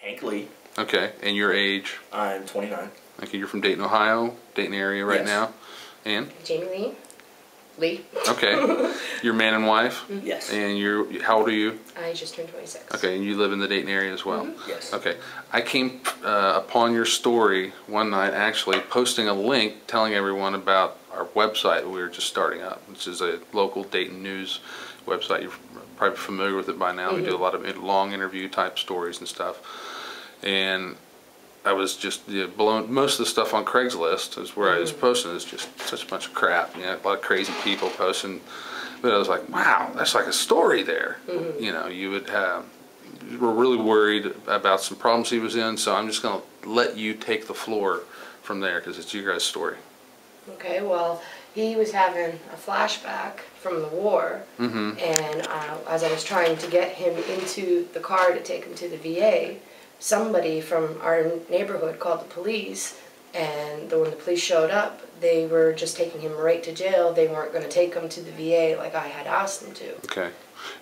Hank Lee. Okay, and your age? I'm 29. Okay, you're from Dayton, Ohio, Dayton area right now. And? Jamie Lee. Okay, you're man and wife? Yes. And how old are you? I just turned 26. Okay, and you live in the Dayton area as well? Yes. Okay, I came upon your story one night actually posting a link telling everyone about our website that we were just starting up, which is a local Dayton news website. You're probably familiar with it by now. We do a lot of long interview type stories and stuff. And I was just blown. Most of the stuff on Craigslist is where I was posting is just such a bunch of crap. You know, a lot of crazy people posting. But I was like, wow, that's like a story there. You know, you were really worried about some problems he was in. So I'm just going to let you take the floor from there because it's your guys' story. Okay, well, he was having a flashback from the war, and as I was trying to get him into the car to take him to the VA, somebody from our neighborhood called the police, and when the police showed up, they were just taking him right to jail. They weren't going to take him to the VA like I had asked them to. Okay.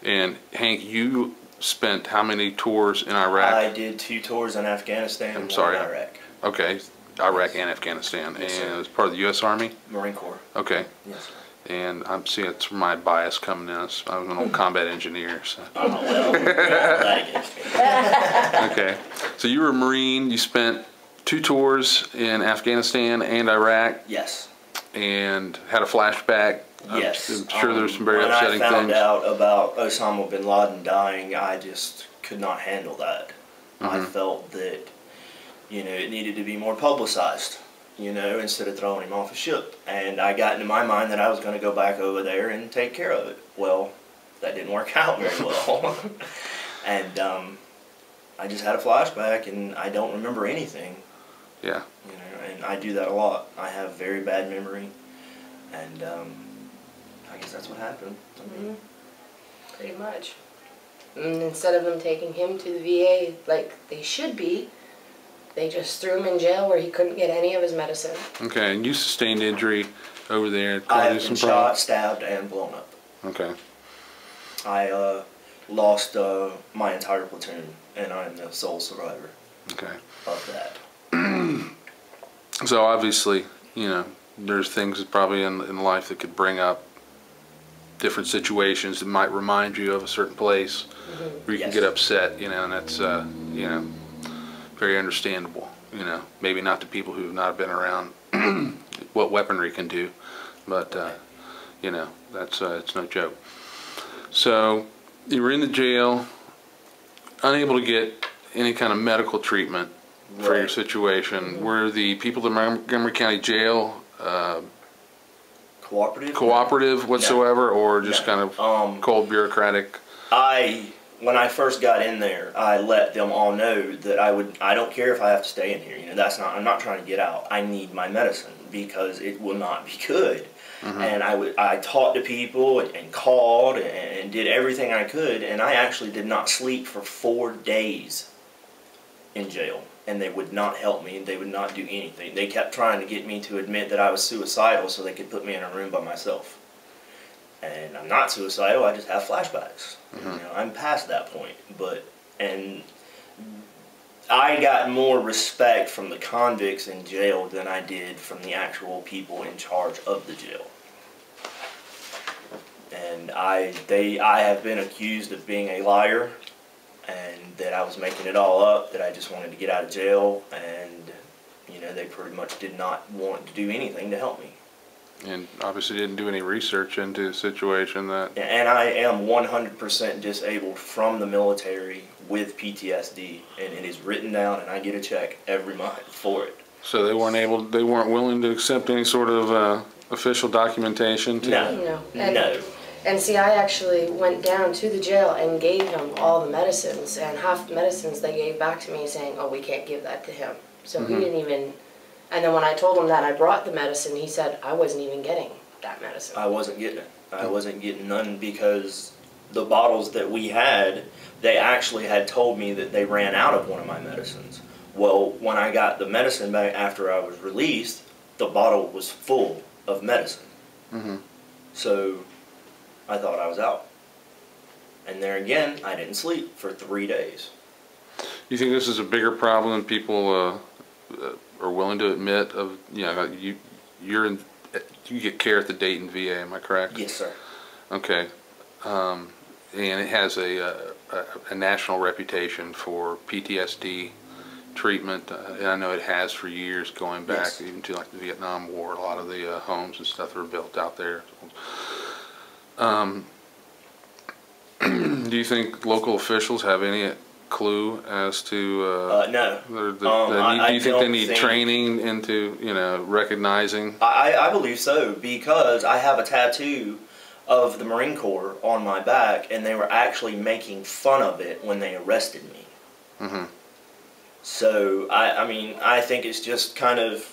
And Hank, you spent how many tours in Iraq? I did 2 tours in Afghanistan and 1 in Iraq. Okay, Iraq and Afghanistan. Yes, and it was part of the U.S. Army? Marine Corps. Okay. Yes, sir. And I'm seeing it's my bias coming in. I was an old combat engineer. So. Oh, well, that against me. Okay. So you were a Marine. You spent 2 tours in Afghanistan and Iraq. Yes. And had a flashback. Yes. I'm sure there's some very upsetting things. When I found out about Osama bin Laden dying, I just could not handle that. I felt that, you know, it needed to be more publicized, you know, instead of throwing him off a ship. And I got into my mind that I was going to go back over there and take care of it. Well, that didn't work out very well. And I just had a flashback and I don't remember anything. Yeah. You know, and I do that a lot. I have very bad memory. And I guess that's what happened. Pretty much. And instead of them taking him to the VA like they should be, they just threw him in jail where he couldn't get any of his medicine. Okay, and you sustained injury over there. I have been shot, stabbed, and blown up. Okay. I lost my entire platoon, and I'm the sole survivor of that. So obviously, you know, there's things probably in life that could bring up different situations that might remind you of a certain place where you can get upset, you know, and that's, you know, very understandable, you know, maybe not to people who have not been around what weaponry can do, but, you know, that's, it's no joke. So you were in the jail, unable to get any kind of medical treatment for your situation. Were the people at the Montgomery County Jail cooperative whatsoever, or just kind of cold bureaucratic? When I first got in there, I let them all know that I don't care if I have to stay in here. You know, I'm not trying to get out. I need my medicine because it will not be good. And I talked to people and called and did everything I could, and I actually did not sleep for 4 days in jail. And they would not help me, and they would not do anything. They kept trying to get me to admit that I was suicidal so they could put me in a room by myself. And I'm not suicidal, I just have flashbacks. You know, I'm past that point. And I got more respect from the convicts in jail than I did from the actual people in charge of the jail. And I have been accused of being a liar, and that I was making it all up, that I just wanted to get out of jail, and, you know, they pretty much did not want to do anything to help me. And obviously didn't do any research into the situation that... And I am 100% disabled from the military with PTSD, and it is written down, and I get a check every month for it. So they weren't willing to accept any sort of official documentation? No. And see, I actually went down to the jail and gave him all the medicines, and half the medicines they gave back to me saying, oh, we can't give that to him. So he didn't even, and then when I told him that I brought the medicine, he said I wasn't even getting that medicine. I wasn't getting it. I wasn't getting none because the bottles that we had, they actually had told me that they ran out of one of my medicines. Well, when I got the medicine back after I was released, the bottle was full of medicine. So I thought I was out. And there again, I didn't sleep for 3 days. You think this is a bigger problem than people are willing to admit? Of you get care at the Dayton VA, am I correct? Yes, sir. Okay, and it has a national reputation for PTSD treatment, and I know it has for years, going back Yes. even to like the Vietnam War. A lot of the homes and stuff that were built out there. Do you think local officials have any clue as to No. do you think they need training into recognizing? I believe so, because I have a tattoo of the Marine Corps on my back, and they were actually making fun of it when they arrested me. Mm-hmm. So I mean, I think it's just kind of,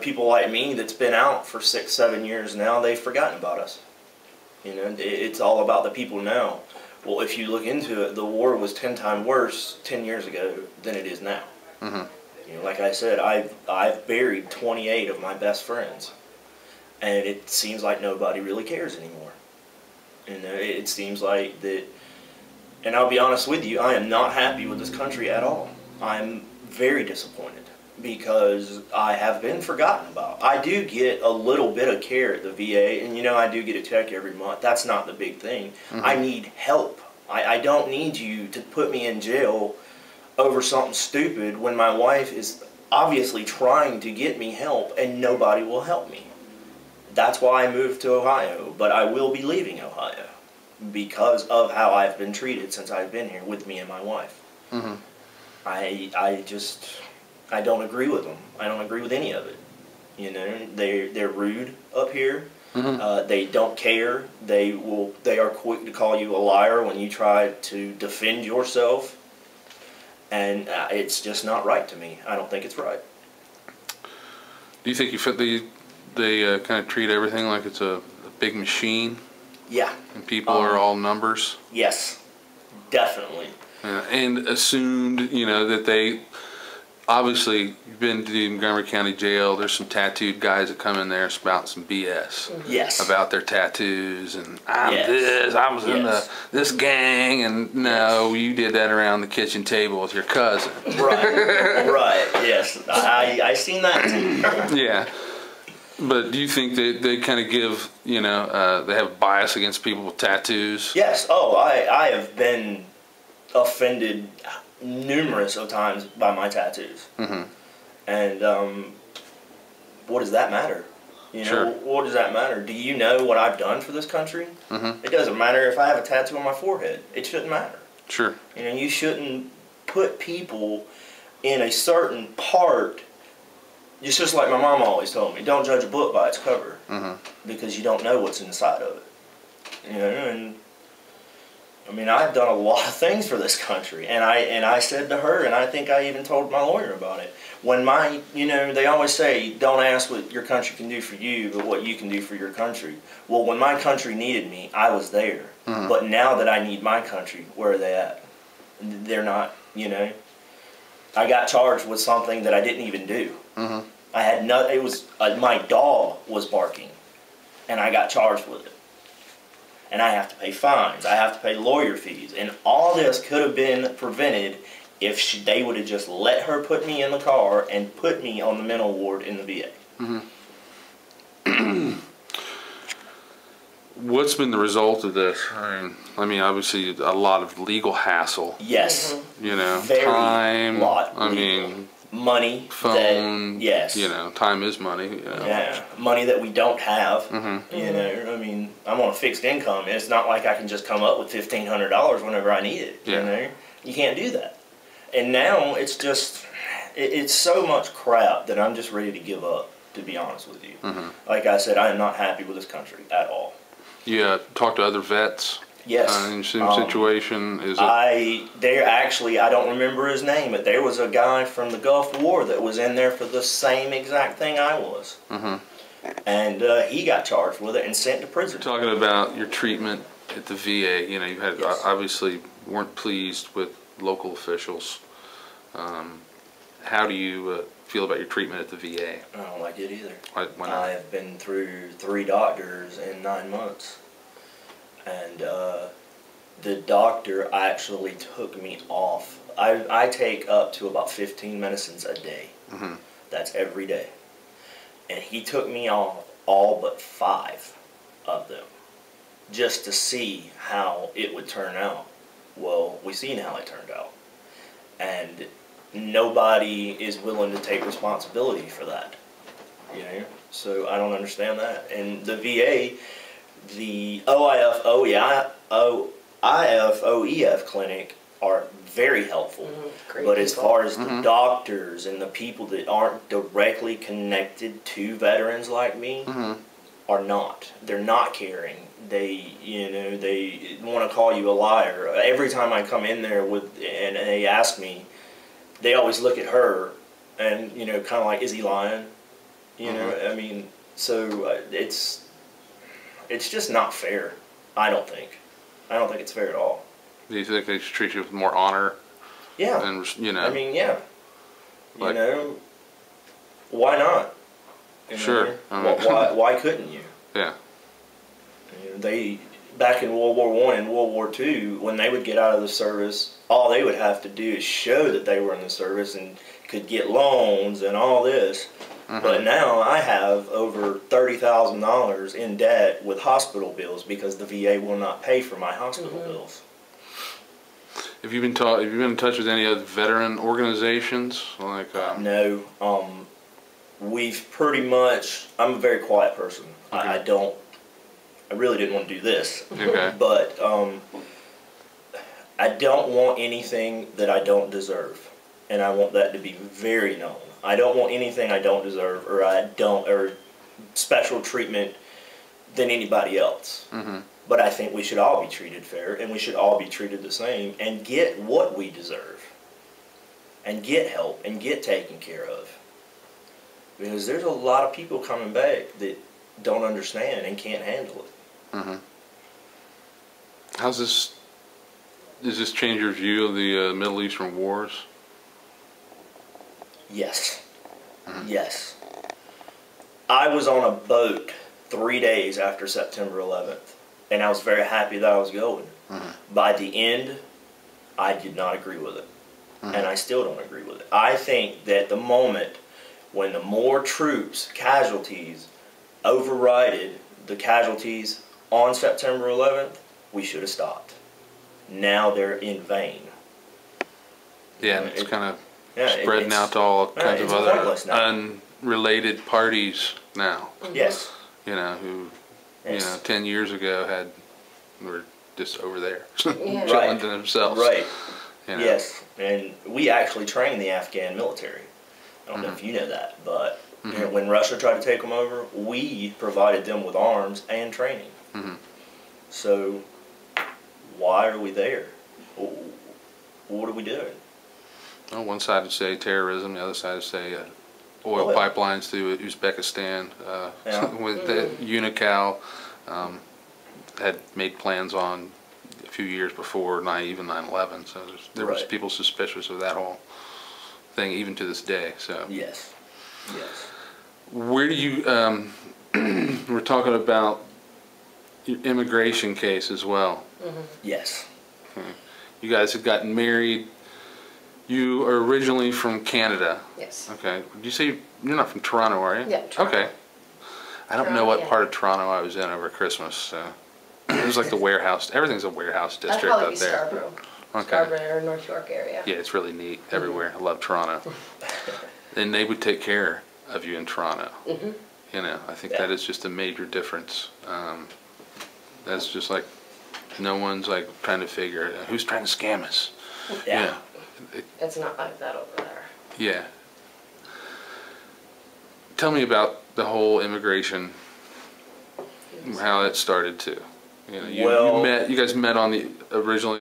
people like me that's been out for 6-7 years now, they've forgotten about us. It's all about the people now. Well, if you look into it, the war was 10 times worse 10 years ago than it is now. Mm-hmm. Like I said, I've buried 28 of my best friends, and it seems like nobody really cares anymore. It seems like that, and I'll be honest with you, I am not happy with this country at all. I'm very disappointed because I have been forgotten about. I do get a little bit of care at the VA, and I do get a check every month. That's not the big thing. Mm-hmm. I need help. I don't need you to put me in jail over something stupid when my wife is obviously trying to get me help and nobody will help me. That's why I moved to Ohio, but I will be leaving Ohio because of how I've been treated since I've been here with me and my wife. Mm-hmm. I don't agree with them. I don't agree with any of it. They're rude up here. Mm-hmm. They don't care. They are quick to call you a liar when you try to defend yourself. And it's just not right to me. I don't think it's right. Do you think they kind of treat everything like it's a big machine? Yeah. And people are all numbers? Yes, definitely. And assumed, that they, obviously, you've been to the Montgomery County Jail, there's some tattooed guys that come in there and spout some BS. Yes. About their tattoos, and I was in this gang, and no, you did that around the kitchen table with your cousin. Right, right, yes. I seen that too. Yeah. But do you think they kind of give, they have bias against people with tattoos? Yes. Oh, I have been offended numerous of times by my tattoos. Mm-hmm. And what does that matter? Sure. What does that matter? Do you know what I've done for this country? Mm-hmm. It doesn't matter if I have a tattoo on my forehead. It shouldn't matter. Sure. You shouldn't put people in a certain part. It's just like my mom always told me, don't judge a book by its cover. Mm-hmm. Because you don't know what's inside of it. And I mean, I've done a lot of things for this country, and I said to her, and I think I even told my lawyer about it. When they always say, don't ask what your country can do for you, but what you can do for your country. Well, when my country needed me, I was there. Mm-hmm. But now that I need my country, where are they at? They're not, I got charged with something that I didn't even do. Mm-hmm. I had it was, my dog was barking, and I got charged with it. And I have to pay fines. I have to pay lawyer fees. And all this could have been prevented if they would have just let her put me in the car and put me on the mental ward in the VA. Mm-hmm. What's been the result of this? I mean, obviously a lot of legal hassle. Yes. Very time. Lot Money. Phone. Yes. Time is money. Yeah. Money that we don't have. Mm-hmm. I mean, I'm on a fixed income. It's not like I can just come up with $1,500 whenever I need it. Yeah. You can't do that. And now it's just, it's so much crap that I'm just ready to give up, to be honest with you. Mm-hmm. Like I said, I am not happy with this country at all. Yeah. Talk to other vets. Yes. In the same situation, is it? I don't remember his name, but there was a guy from the Gulf War that was in there for the same exact thing I was. Mm-hmm. And he got charged with it and sent to prison. Talking about your treatment at the VA, you had Yes. obviously weren't pleased with local officials. How do you feel about your treatment at the VA? I don't like it either. Why not? I have been through 3 doctors in 9 months. And the doctor actually took me off. I take up to about 15 medicines a day. Mm-hmm. That's every day. And he took me off all but 5 of them just to see how it would turn out. Well, we seen how it turned out. And nobody is willing to take responsibility for that. You know? So I don't understand that. And the VA, the IFOEF clinic are very helpful. But as far as the doctors and the people that aren't directly connected to veterans like me are not. They're not caring. They, you know, they want to call you a liar. Every time I come in there and they ask me, they always look at her and, you know, kind of like, is he lying? You know, I mean, so it's just not fair. I don't think it's fair at all. Do you think they should treat you with more honor? Yeah. And, you know. I mean, yeah. Like, you know, why not? You sure. know, why couldn't you? Yeah. You know, they, back in World War I and World War II, when they would get out of the service, all they would have to do is show that they were in the service and could get loans and all this. But now I have over $30,000 in debt with hospital bills because the VA will not pay for my hospital bills. Have you been in touch with any other veteran organizations? Like no, we've pretty much. I'm a very quiet person. Okay. I really didn't want to do this. Okay. But I don't want anything that I don't deserve, and I want that to be very known. I don't want anything I don't deserve, or special treatment than anybody else. But I think we should all be treated fair, and we should all be treated the same, and get what we deserve, and get help, and get taken care of. Because there's a lot of people coming back that don't understand and can't handle it. Does this change your view of the Middle Eastern wars? Yes. Yes. I was on a boat 3 days after September 11th, and I was very happy that I was going. By the end, I did not agree with it, and I still don't agree with it. I think that the moment when the more troops, casualties, overrided the casualties on September 11th, we should have stopped. Now they're in vain. Yeah, it's kind of spreading out to all kinds of other unrelated parties now. Yes. You know, who, you know, 10 years ago were just over there, chilling to themselves. Right. You know. Yes, and we actually trained the Afghan military. I don't know if you know that, but you know, when Russia tried to take them over, we provided them with arms and training. So why are we there? What are we doing? Well, one side would say terrorism, the other side would say oil pipelines through Uzbekistan. With the UNICAL had made plans on a few years before even 9/11, so there was people suspicious of that whole thing even to this day. So yes, yes. Where do you? We're talking about your immigration case as well. Yes. Okay. You guys had gotten married. You are originally from Canada. Yes. Okay. Did you say you're not from Toronto, are you? Yeah, Toronto. Okay. I don't know what part of Toronto I was in over Christmas. So. It was like the warehouse. Everything's a warehouse district I'd probably up be there. Scarborough. Okay. Scarborough or North York area. Yeah, it's really neat everywhere. I love Toronto. And they would take care of you in Toronto. You know, I think that is just a major difference. That's just like no one's like trying to figure who's trying to scam us. Yeah. It's not like that over there. Yeah. Tell me about the whole immigration, how it started too. You know, you guys met on the originally